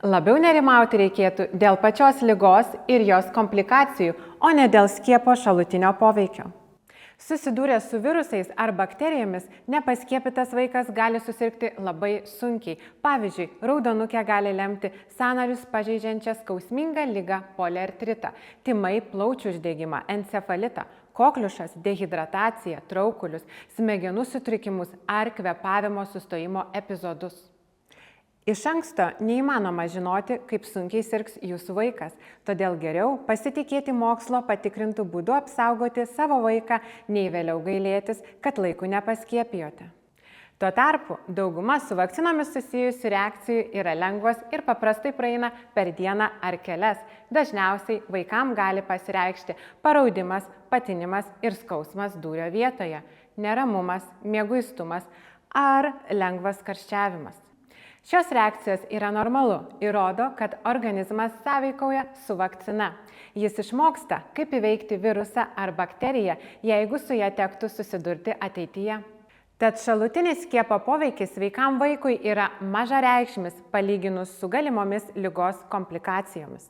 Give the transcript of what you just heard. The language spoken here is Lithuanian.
Labiau nerimauti reikėtų dėl pačios ligos ir jos komplikacijų, o ne dėl skiepo šalutinio poveikio. Susidūręs su virusais ar bakterijomis, nepaskiepytas vaikas gali susirgti labai sunkiai. Pavyzdžiui, raudonukė gali lemti sąnarius pažeidžiančią skausmingą ligą poliartritą, tymai, plaučių uždegimą, encefalitą, kokliušas, dehidrataciją, traukulius, smegenų sutrikimus ar kvėpavimo sustojimo epizodus. Iš anksto neįmanoma žinoti, kaip sunkiai sirgs jūsų vaikas, todėl geriau pasitikėti mokslo patikrintų būdų apsaugoti savo vaiką, nei vėliau gailėtis, kad laiku nepaskiepijote. Tuo tarpu dauguma su vakcinomis susijusių reakcijų yra lengvos ir paprastai praeina per dieną ar kelias. Dažniausiai vaikam gali pasireikšti paraudimas, patinimas ir skausmas dūrio vietoje, neramumas, mieguistumas ar lengvas karščiavimas. Šios reakcijos yra normalu ir rodo, kad organizmas sąveikauja su vakcina. Jis išmoksta, kaip įveikti virusą ar bakteriją, jeigu su ja tektų susidurti ateityje. Tad šalutinis skiepo poveikis sveikam vaikui yra mažareikšmis palyginus su galimomis ligos komplikacijomis.